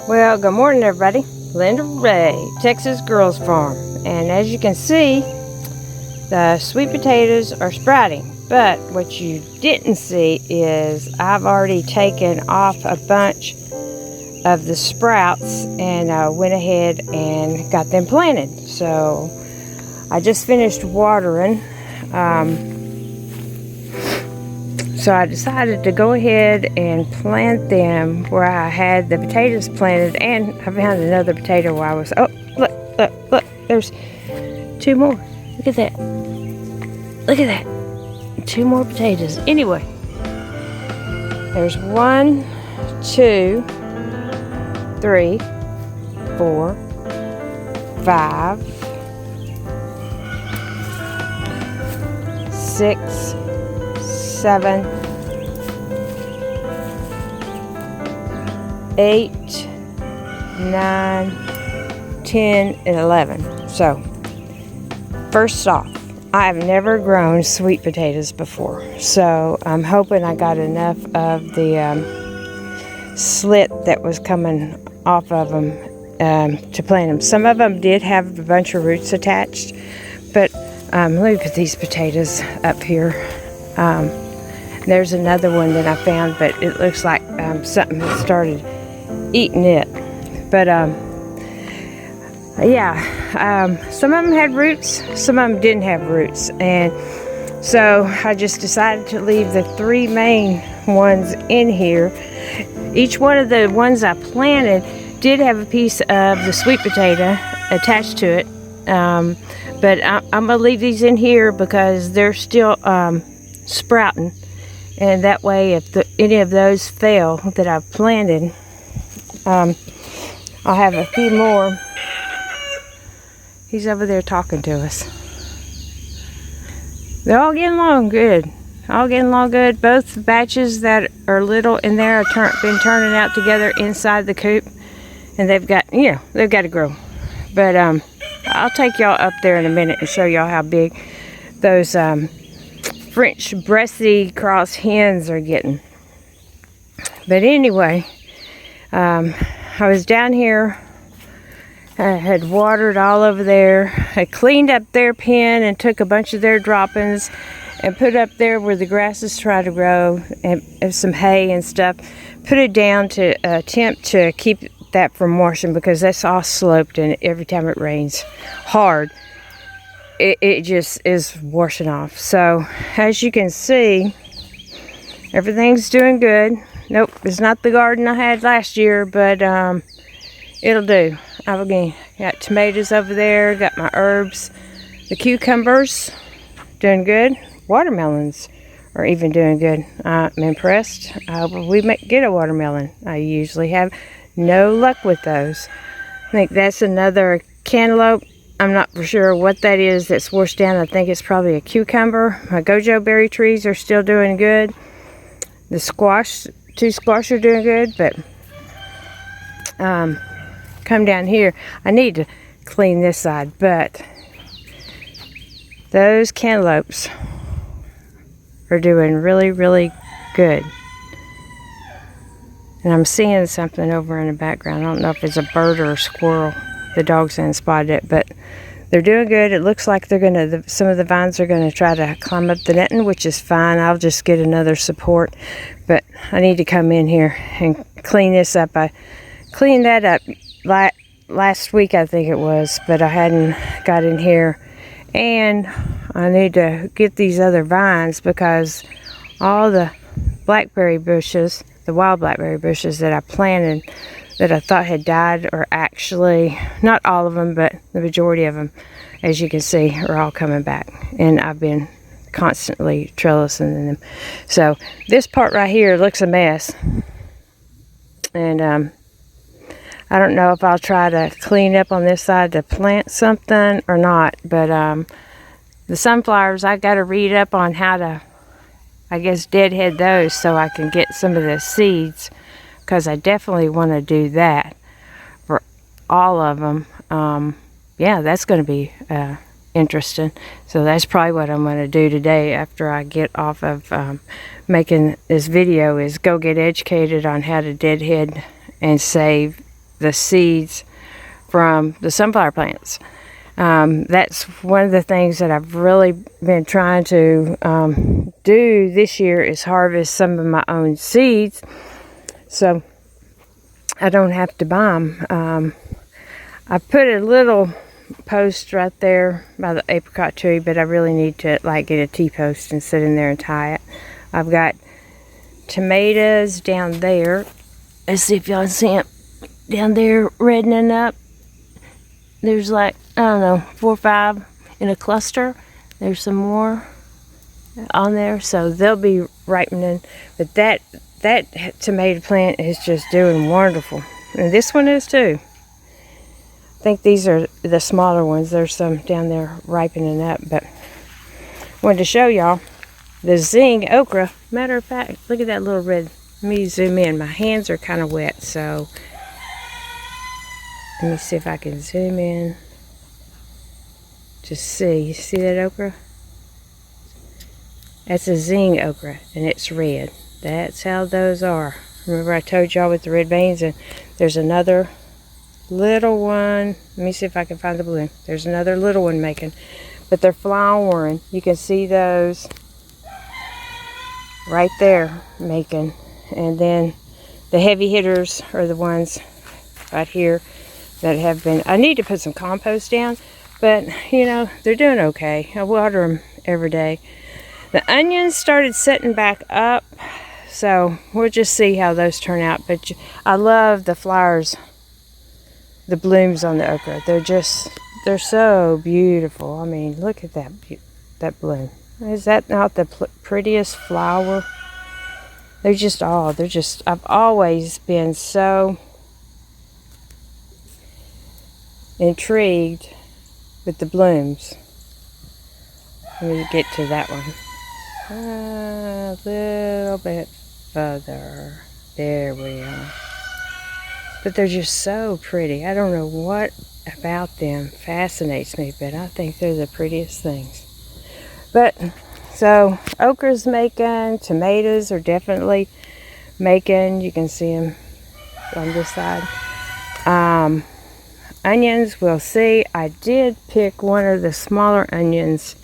Well, good morning everybody. Linda Ray, Texas Girls Farm. And as you can see, the sweet potatoes are sprouting. But what you didn't see is I've already taken off a bunch of the sprouts and went ahead and got them planted. So I just finished watering. So I decided to go ahead and plant them where I had the potatoes planted, and I found another potato where I was, oh, look, there's two more. Look at that. Two more potatoes. Anyway, there's 1, 2, 3, 4, 5, 6, 7, 8, 9, 10, and 11. So, first off, I have never grown sweet potatoes before. So, I'm hoping I got enough of the slit that was coming off of them to plant them. Some of them did have a bunch of roots attached. But, let me put these potatoes up here. There's another one that I found, but it looks like something has started eating it. But some of them had roots, some of them didn't have roots, and so I just decided to leave the 3 main ones in here. Each one of the ones I planted did have a piece of the sweet potato attached to it, but I'm gonna leave these in here because they're still sprouting. And that way, if any of those fail that I've planted, I'll have a few more. He's over there talking to us. They're all getting along good. Both batches that are little in there are been turning out together inside the coop. And they've got to grow. But I'll take y'all up there in a minute and show y'all how big those French breasty cross hens are getting. But anyway, I was down here. I had watered all over there. I cleaned up their pen and took a bunch of their droppings and put up there where the grasses try to grow, and some hay and stuff. Put it down to attempt to keep that from washing, because that's all sloped, and every time it rains hard, it just is washing off. So as you can see, everything's doing good. Nope, it's not the garden I had last year, but it'll do. I've got tomatoes over there, got my herbs, the cucumbers doing good, watermelons are even doing good. I'm impressed. We might get a watermelon. I usually have no luck with those. I think that's another cantaloupe. I'm not for sure what that is that's washed down. I think it's probably a cucumber. My gojo berry trees are still doing good. The two squash are doing good, but come down here. I need to clean this side, but those cantaloupes are doing really, really good. And I'm seeing something over in the background. I don't know if it's a bird or a squirrel. The dogs haven't spotted it, but they're doing good. It looks like they're some of the vines are gonna try to climb up the netting, which is fine. I'll just get another support, but I need to come in here and clean this up. I cleaned that up last week, I think it was, but I hadn't got in here, and I need to get these other vines because all the blackberry bushes, the wild blackberry bushes that I planted that I thought had died, are actually, not all of them, but the majority of them, as you can see, are all coming back. And I've been constantly trellising them. So this part right here looks a mess. And I don't know if I'll try to clean up on this side to plant something or not. But the sunflowers, I got to read up on how to, I guess, deadhead those so I can get some of the seeds, because I definitely want to do that for all of them. Yeah, that's going to be interesting. So that's probably what I'm going to do today after I get off of making this video, is go get educated on how to deadhead and save the seeds from the sunflower plants. That's one of the things that I've really been trying to do this year, is harvest some of my own seeds so I don't have to buy them. I put a little post right there by the apricot tree, but I really need to like get a T-post and sit in there and tie it. I've got tomatoes down there. Let's see if y'all can see them down there reddening up. There's like, I don't know, 4 or 5 in a cluster. There's some more on there, so they'll be ripening. But that tomato plant is just doing wonderful, and this one is too. I think these are the smaller ones. There's some down there ripening up, but I wanted to show y'all the zing okra. Matter of fact, look at that little red. Let me zoom in. My hands are kind of wet, so let me see if I can zoom in to see. See that okra? That's a zing okra, and it's red. That's how those are. Remember I told y'all with the red veins, and there's another little one. Let me see if I can find the bloom. There's another little one making, but they're flowering. You can see those right there making. And then the heavy hitters are the ones right here that have been, I need to put some compost down, but you know, they're doing okay. I water them every day. The onions started setting back up, so we'll just see how those turn out. But I love the flowers, the blooms on the okra. They're so beautiful. I mean, look at that bloom. Is that not the prettiest flower? I've always been so intrigued with the blooms. Let me get to that one. A little bit further. There we are. But they're just so pretty. I don't know what about them fascinates me, but I think they're the prettiest things. But so okra's making, tomatoes are definitely making. You can see them on this side. Onions, we'll see. I did pick one of the smaller onions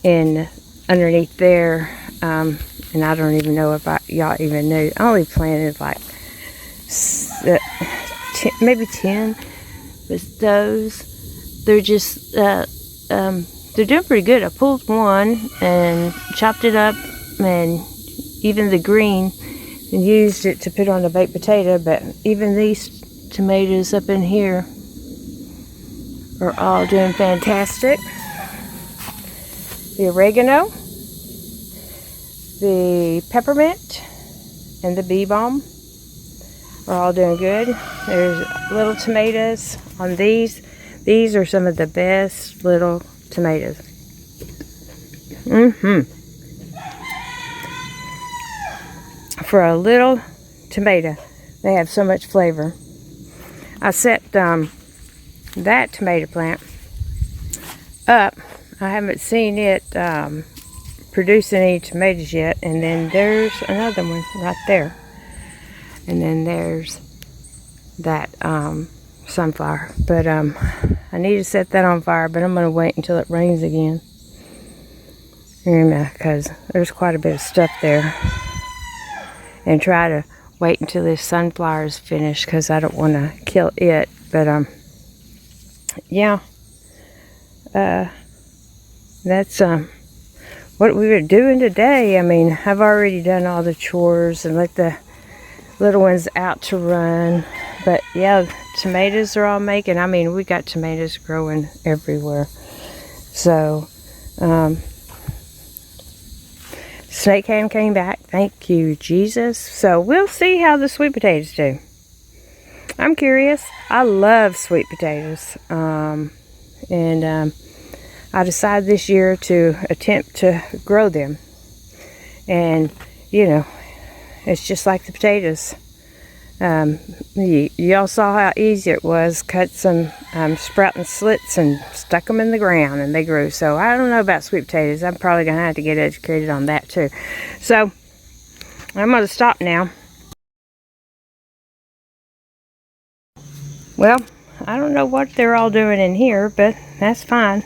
in underneath there, and I don't even know if y'all even knew. I only planted like maybe 10, but those, they're just they're doing pretty good. I pulled one and chopped it up, and even the green, and used it to put on a baked potato. But even these tomatoes up in here are all doing fantastic. The oregano, the peppermint, and the bee balm are all doing good. There's little tomatoes on these. These are some of the best little tomatoes. For a little tomato, they have so much flavor. I set that tomato plant up. I haven't seen it produce any tomatoes yet. And then there's another one right there. And then there's that sunflower. But I need to set that on fire, but I'm going to wait until it rains again. Because there's quite a bit of stuff there. And try to wait until this sunflower is finished, because I don't want to kill it. But yeah. That's what we were doing today. I mean, I've already done all the chores and let the little ones out to run. But yeah, tomatoes are all making. I mean, we got tomatoes growing everywhere. So, snake hand came back. Thank you, Jesus. So we'll see how the sweet potatoes do. I'm curious. I love sweet potatoes. I decided this year to attempt to grow them. And, you know, it's just like the potatoes. Y'all saw how easy it was. Cut some sprouting slits and stuck them in the ground, and they grew. So I don't know about sweet potatoes. I'm probably going to have to get educated on that too. So I'm going to stop now. Well, I don't know what they're all doing in here, but that's fine.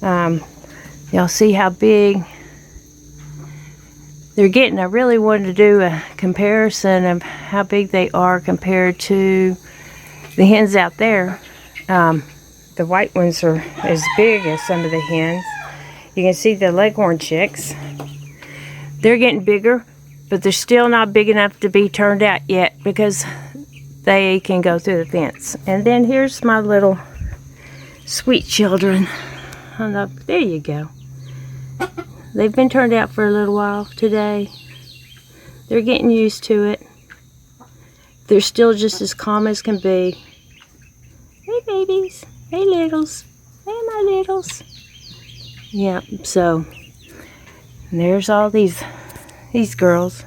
Y'all see how big they're getting. I really wanted to do a comparison of how big they are compared to the hens out there. The white ones are as big as some of the hens. You can see the leghorn chicks. They're getting bigger, but they're still not big enough to be turned out yet because they can go through the fence. And then here's my little sweet children. There you go. They've been turned out for a little while today. They're getting used to it. They're still just as calm as can be. Hey babies. Hey littles. Hey my littles. Yeah, so there's all these girls.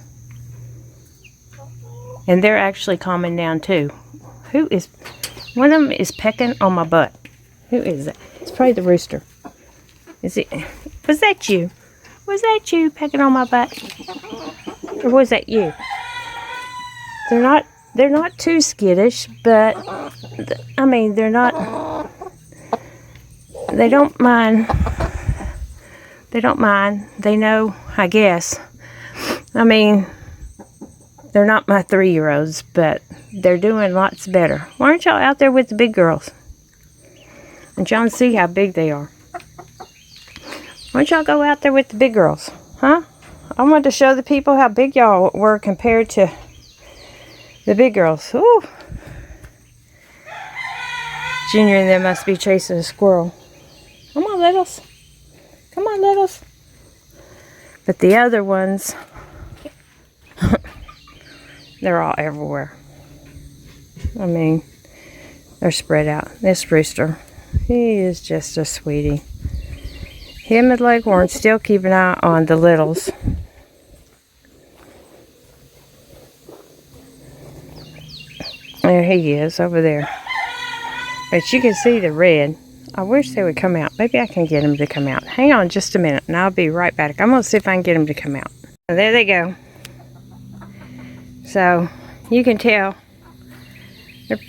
And they're actually calming down too. One of them is pecking on my butt. Who is that? It's probably the rooster. Was that you? Was that you pecking on my butt? Or was that you? They're not too skittish, but I mean, they don't mind. They don't mind. They know, I guess. I mean, they're not my 3-year-olds, but they're doing lots better. Why aren't y'all out there with the big girls? And y'all see how big they are. Why don't y'all go out there with the big girls? Huh? I wanted to show the people how big y'all were compared to the big girls. Ooh. Junior and them must be chasing a squirrel. Come on, littles. Come on, littles. But the other ones, they're all everywhere. I mean, they're spread out. This rooster, he is just a sweetie. Him and Leghorn still keep an eye on the littles. There he is over there. But you can see the red. I wish they would come out. Maybe I can get them to come out. Hang on just a minute and I'll be right back. I'm going to see if I can get them to come out. There they go. So you can tell they're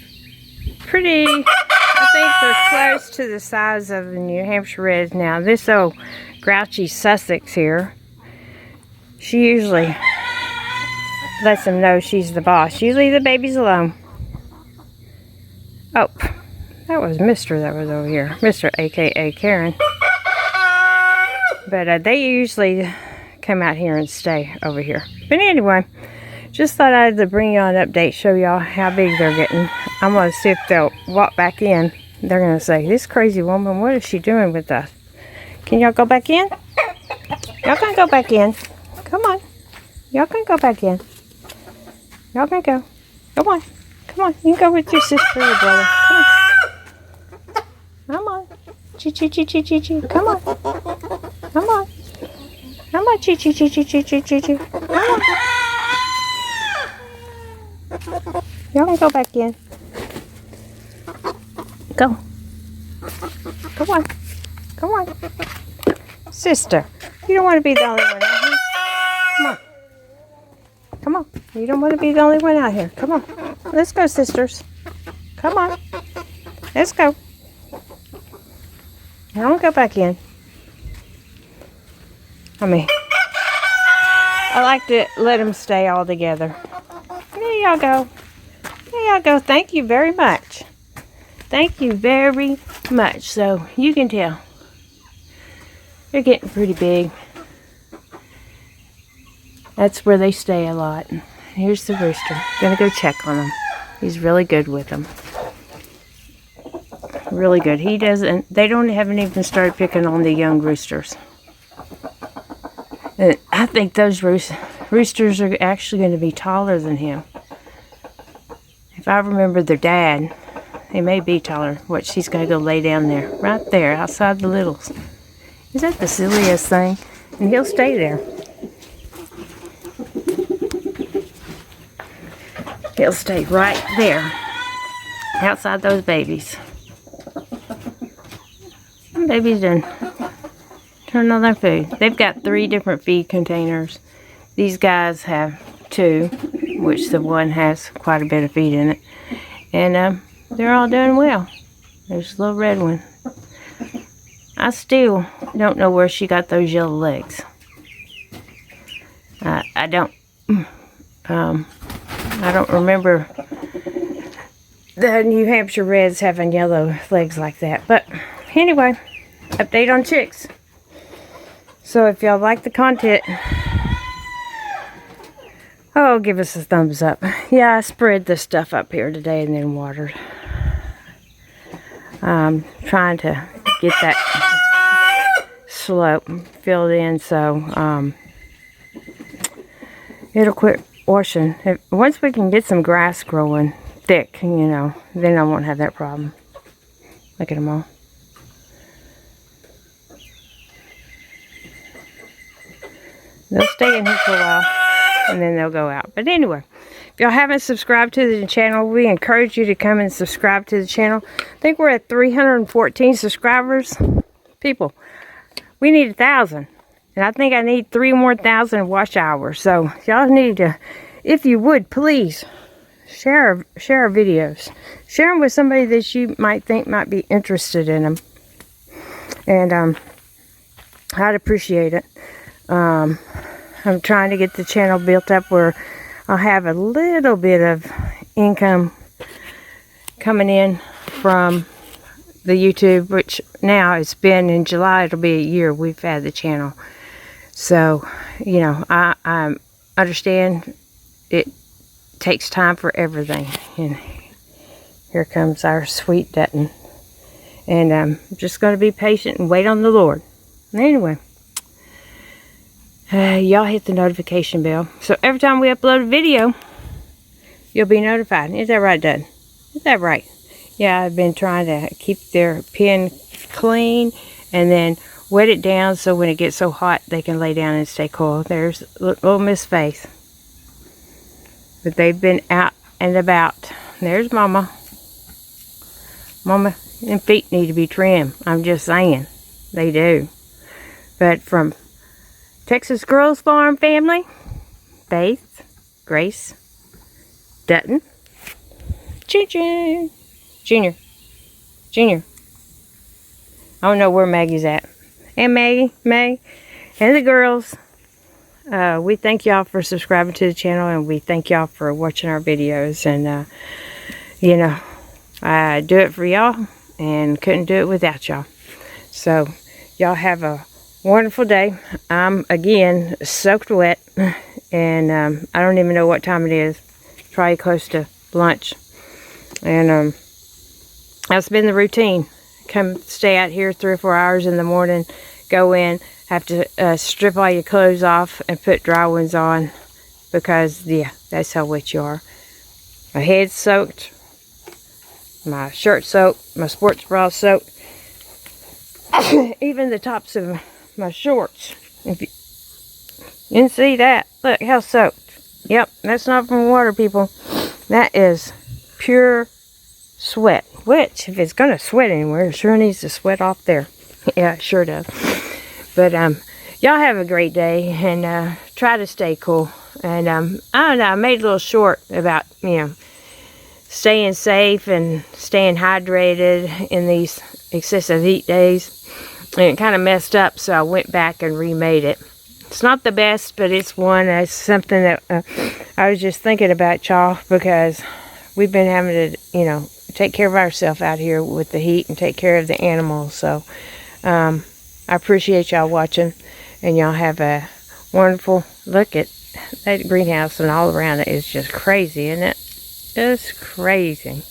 pretty, I think they're close to the size of the New Hampshire Reds now. This old grouchy Sussex here, she usually lets them know she's the boss. You leave the babies alone. Oh, that was Mr. that was over here. Mr. aka Karen. But they usually come out here and stay over here. But anyway, just thought I'd bring you an update, show y'all how big they're getting. I'm going to see if they'll walk back in. They're going to say, this crazy woman, what is she doing with us? Can y'all go back in? Y'all can go back in. Come on. Y'all can go back in. Y'all can go. Come on. Come on. You can go with your sister or your brother. Come on. Come on. Chee. Come on. Come on. Come on. Chee. Come on. Y'all can go back in. Go. Come on. Come on. Sister, you don't want to be the only one out here. Come on. Come on. You don't want to be the only one out here. Come on. Let's go, sisters. Come on. Let's go. Now don't go back in. I like to let them stay all together. There y'all go. There y'all go. Thank you very much. Thank you very much. So you can tell they're getting pretty big. That's where they stay a lot. Here's the rooster. Gonna go check on him. He's really good with them. Really good. They haven't even started picking on the young roosters. And I think those roosters are actually going to be taller than him. If I remember their dad, they may be taller. What, she's going to go lay down there. Right there, outside the littles. Is that the silliest thing? And he'll stay there. He'll stay right there. Outside those babies. Some babies done turn on their food. They've got 3 different feed containers. These guys have 2, which the one has quite a bit of feed in it. And they're all doing well. There's a little red one. I still don't know where she got those yellow legs. I don't remember the New Hampshire Reds having yellow legs like that. But anyway, update on chicks. So if y'all like the content, oh, give us a thumbs up. Yeah, I spread this stuff up here today and then watered. Trying to get that slope filled in so it'll quit washing. Once we can get some grass growing thick, you know, then I won't have that problem. Look at them all. They'll stay in here for a while and then they'll go out. But anyway, if y'all haven't subscribed to the channel, we encourage you to come and subscribe to the channel. I think we're at 314 subscribers. People, we need 1,000. And I think I need 3 more 1,000 watch hours. So y'all need to, if you would, please share our videos. Share them with somebody that you might think might be interested in them. And I'd appreciate it. I'm trying to get the channel built up where I'll have a little bit of income coming in from the YouTube, which now it's been in July, it'll be a year we've had the channel. So, you know, I understand it takes time for everything. And here comes our sweet Dutton. And I'm just going to be patient and wait on the Lord. Anyway. Y'all hit the notification bell. So every time we upload a video, you'll be notified. Is that right, Dad? Is that right? Yeah, I've been trying to keep their pen clean and then wet it down so when it gets so hot, they can lay down and stay cool. There's little Miss Faith. But they've been out and about. There's Mama. Mama, them feet need to be trimmed. I'm just saying. They do. But from Texas Girls Farm family, Faith, Grace, Dutton, Junior. I don't know where Maggie's at. And May, and the girls. We thank y'all for subscribing to the channel, and we thank y'all for watching our videos. And, you know, I do it for y'all and couldn't do it without y'all. So, y'all have a wonderful day. I'm again soaked wet, and I don't even know what time it is. Probably close to lunch. And that's been the routine. Come stay out here 3 or 4 hours in the morning, go in, have to strip all your clothes off and put dry ones on because, yeah, that's how wet you are. My head's soaked, my shirt soaked, my sports bra soaked, even the tops of my shorts. If you didn't see that, look how soaked. Yep, that's not from water, people. That is pure sweat. Which, if it's gonna sweat anywhere, it sure needs to sweat off there. Yeah, it sure does. But y'all have a great day and try to stay cool. And I don't know, I made a little short about, you know, staying safe and staying hydrated in these excessive heat days. And it kind of messed up, so I went back and remade it. It's not the best, but it's one. It's something that I was just thinking about, y'all, because we've been having to, you know, take care of ourselves out here with the heat and take care of the animals. So I appreciate y'all watching, and y'all have a wonderful look at that greenhouse, and all around it is just crazy, isn't it? It's crazy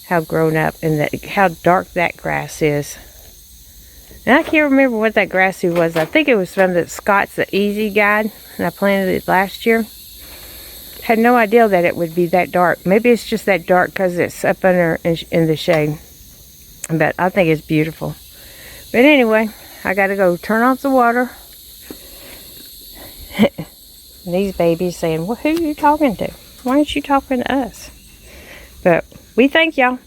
how grown up and how dark that grass is. And I can't remember what that grassy was. I think it was from the Scott's the Easy Guide, and I planted it last year. Had no idea that it would be that dark. Maybe it's just that dark because it's up under in the shade. But I think it's beautiful. But anyway, I got to go turn off the water. These babies saying, well, who are you talking to? Why aren't you talking to us? But we thank y'all.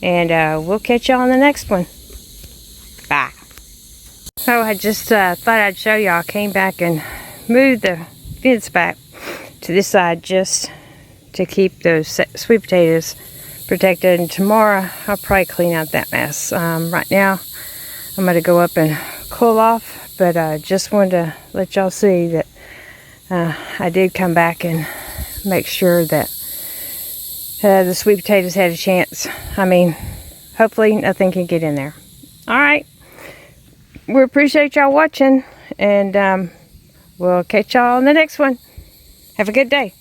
And we'll catch y'all on the next one. Bye. So I just thought I'd show y'all. I came back and moved the fence back to this side just to keep those sweet potatoes protected. And tomorrow I'll probably clean out that mess. Right now I'm going to go up and cool off, but I just wanted to let y'all see that I did come back and make sure that the sweet potatoes had a chance. I mean, hopefully nothing can get in there. Alright, we appreciate y'all watching, and we'll catch y'all on the next one. Have a good day.